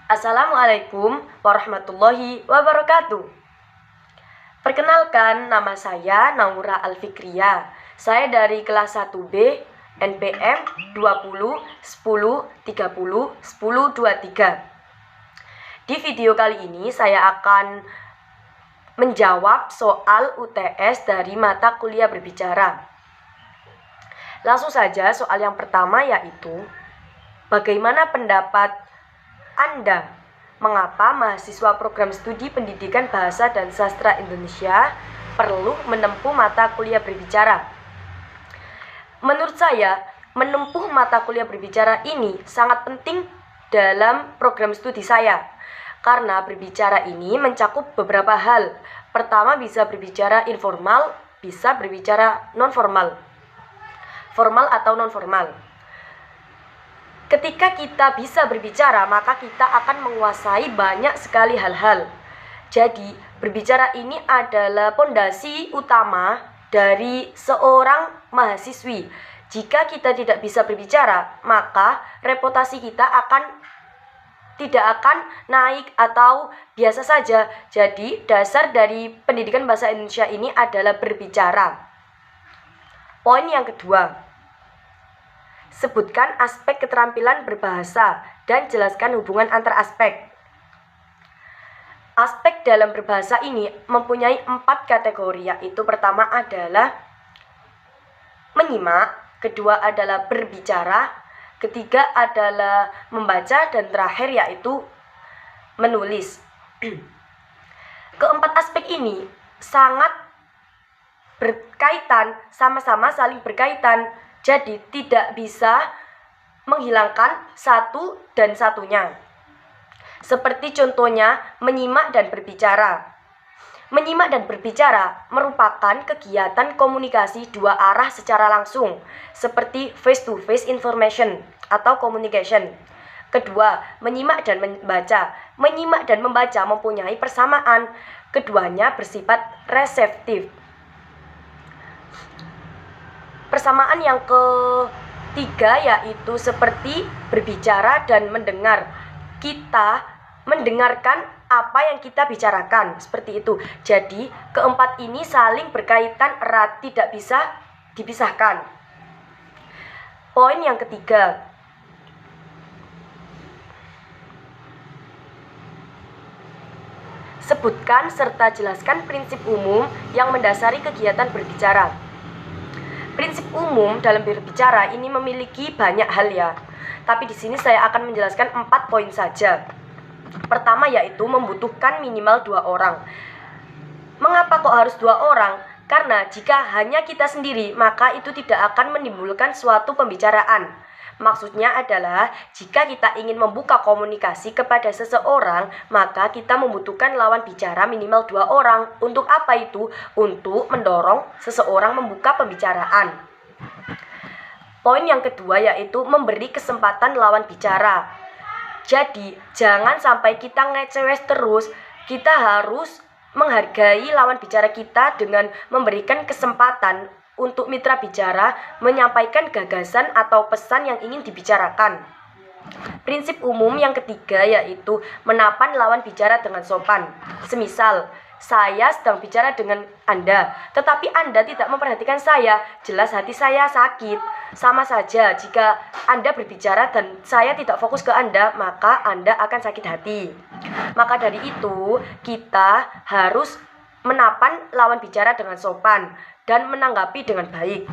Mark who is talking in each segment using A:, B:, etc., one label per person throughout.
A: Assalamualaikum warahmatullahi wabarakatuh. Perkenalkan, nama saya Naura Alfikriya. Saya dari kelas 1B NPM 20 10 30 10 23. Di video kali ini saya akan menjawab soal UTS dari mata kuliah berbicara. Langsung saja, soal yang pertama yaitu bagaimana pendapat Anda mengapa mahasiswa program studi pendidikan bahasa dan sastra Indonesia perlu menempuh mata kuliah berbicara? Menurut saya, menempuh mata kuliah berbicara ini sangat penting dalam program studi saya, karena berbicara ini mencakup beberapa hal. Pertama, bisa berbicara informal, bisa berbicara non-formal, formal atau non-formal. Ketika kita bisa berbicara, maka kita akan menguasai banyak sekali hal-hal. Jadi, berbicara ini adalah pondasi utama dari seorang mahasiswi. Jika kita tidak bisa berbicara, maka reputasi kita tidak akan naik atau biasa saja. Jadi, dasar dari pendidikan bahasa Indonesia ini adalah berbicara. Poin yang kedua, sebutkan aspek keterampilan berbahasa dan jelaskan hubungan antar aspek. Aspek dalam berbahasa ini mempunyai 4 kategori, yaitu pertama adalah menyimak, kedua adalah berbicara, ketiga adalah membaca, dan terakhir yaitu menulis. Keempat aspek ini sangat berkaitan, sama-sama saling berkaitan. Jadi tidak bisa menghilangkan satu dan satunya. Seperti contohnya menyimak dan berbicara. Menyimak dan berbicara merupakan kegiatan komunikasi dua arah secara langsung, seperti face to face information atau communication. Kedua, menyimak dan membaca. Menyimak dan membaca mempunyai persamaan. Keduanya bersifat reseptif. Persamaan yang ketiga yaitu seperti berbicara dan mendengar. Kita mendengarkan apa yang kita bicarakan, seperti itu. Jadi, keempat ini saling berkaitan erat, tidak bisa dipisahkan. Poin yang ketiga, sebutkan serta jelaskan prinsip umum yang mendasari kegiatan berbicara. Prinsip umum dalam berbicara ini memiliki banyak hal ya. Tapi di sini saya akan menjelaskan 4 poin saja. Pertama yaitu membutuhkan minimal 2 orang. Mengapa kok harus 2 orang? Karena jika hanya kita sendiri, maka itu tidak akan menimbulkan suatu pembicaraan. Maksudnya adalah jika kita ingin membuka komunikasi kepada seseorang, maka kita membutuhkan lawan bicara minimal 2 orang. Untuk apa itu? Untuk mendorong seseorang membuka pembicaraan. Poin yang kedua yaitu memberi kesempatan lawan bicara. Jadi jangan sampai kita ngecewes terus. Kita harus menghargai lawan bicara kita dengan memberikan kesempatan untuk mitra bicara menyampaikan gagasan atau pesan yang ingin dibicarakan. Prinsip umum yang ketiga yaitu menapan lawan bicara dengan sopan. Semisal, saya sedang bicara dengan Anda, tetapi Anda tidak memperhatikan saya, jelas hati saya sakit. Sama saja, jika Anda berbicara dan saya tidak fokus ke Anda, maka Anda akan sakit hati. Maka dari itu, kita harus menapan lawan bicara dengan sopan dan menanggapi dengan baik.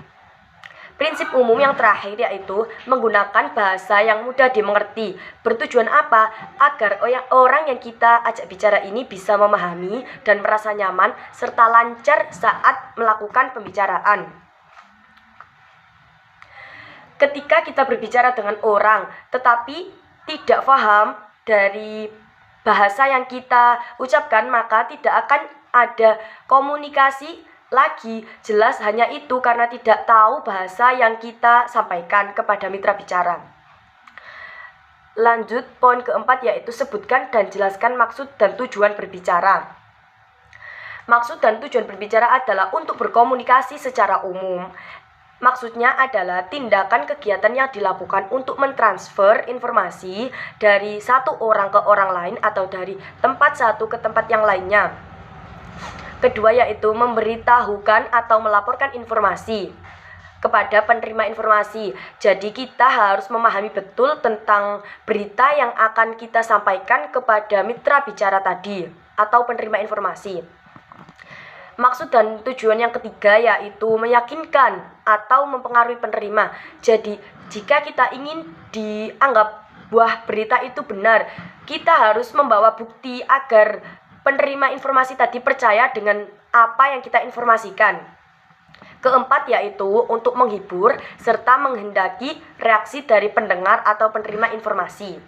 A: Prinsip umum yang terakhir yaitu menggunakan bahasa yang mudah dimengerti. Bertujuan apa? Agar orang yang kita ajak bicara ini bisa memahami dan merasa nyaman serta lancar saat melakukan pembicaraan. Ketika kita berbicara dengan orang tetapi tidak paham dari bahasa yang kita ucapkan, maka tidak akan ada komunikasi lagi. Jelas hanya itu karena tidak tahu bahasa yang kita sampaikan kepada mitra bicara. Lanjut, poin keempat yaitu sebutkan dan jelaskan maksud dan tujuan berbicara. Maksud dan tujuan berbicara adalah untuk berkomunikasi secara umum. Maksudnya adalah tindakan kegiatan yang dilakukan untuk mentransfer informasi dari satu orang ke orang lain atau dari tempat satu ke tempat yang lainnya. Kedua yaitu memberitahukan atau melaporkan informasi kepada penerima informasi. Jadi kita harus memahami betul tentang berita yang akan kita sampaikan kepada mitra bicara tadi atau penerima informasi. Maksud dan tujuan yang ketiga yaitu meyakinkan atau mempengaruhi penerima. Jadi jika kita ingin dianggap buah berita itu benar, kita harus membawa bukti agar penerima informasi tadi percaya dengan apa yang kita informasikan. Keempat yaitu untuk menghibur serta menghendaki reaksi dari pendengar atau penerima informasi.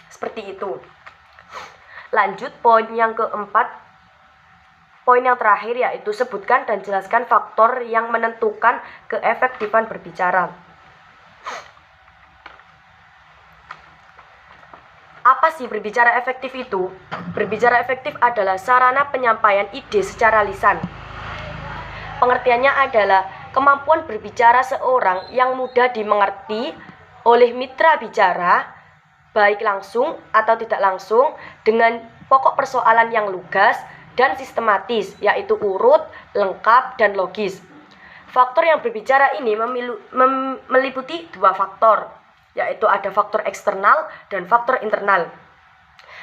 A: Seperti itu. Lanjut poin yang keempat. Poin yang terakhir yaitu sebutkan dan jelaskan faktor yang menentukan keefektifan berbicara. Apa sih berbicara efektif itu? Berbicara efektif adalah sarana penyampaian ide secara lisan. Pengertiannya adalah kemampuan berbicara seorang yang mudah dimengerti oleh mitra bicara, baik langsung atau tidak langsung, dengan pokok persoalan yang lugas dan sistematis, yaitu urut, lengkap, dan logis. Faktor yang berbicara ini meliputi dua faktor, yaitu ada faktor eksternal dan faktor internal.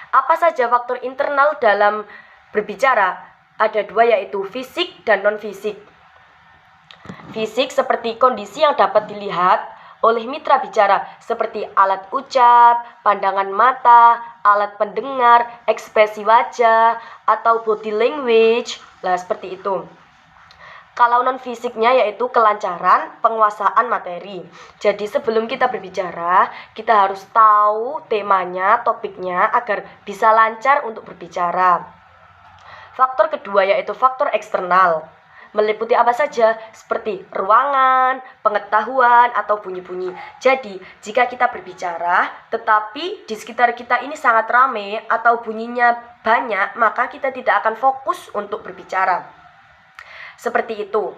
A: Apa saja faktor internal dalam berbicara? Ada dua, yaitu fisik dan non-fisik. Fisik seperti kondisi yang dapat dilihat oleh mitra bicara seperti alat ucap, pandangan mata, alat pendengar, ekspresi wajah, atau body language. Nah, seperti itu. Kalau non-fisiknya yaitu kelancaran penguasaan materi. Jadi sebelum kita berbicara, kita harus tahu temanya, topiknya agar bisa lancar untuk berbicara. Faktor kedua yaitu faktor eksternal. Meliputi apa saja seperti ruangan, pengetahuan, atau bunyi-bunyi. Jadi, jika kita berbicara, tetapi di sekitar kita ini sangat ramai atau bunyinya banyak, maka kita tidak akan fokus untuk berbicara. Seperti itu.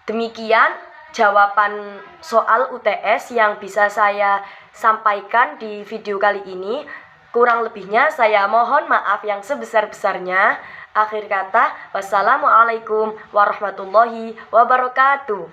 A: Demikian jawaban soal UTS yang bisa saya sampaikan di video kali ini. Kurang lebihnya saya mohon maaf yang sebesar-besarnya. Akhir kata, wassalamualaikum warahmatullahi wabarakatuh.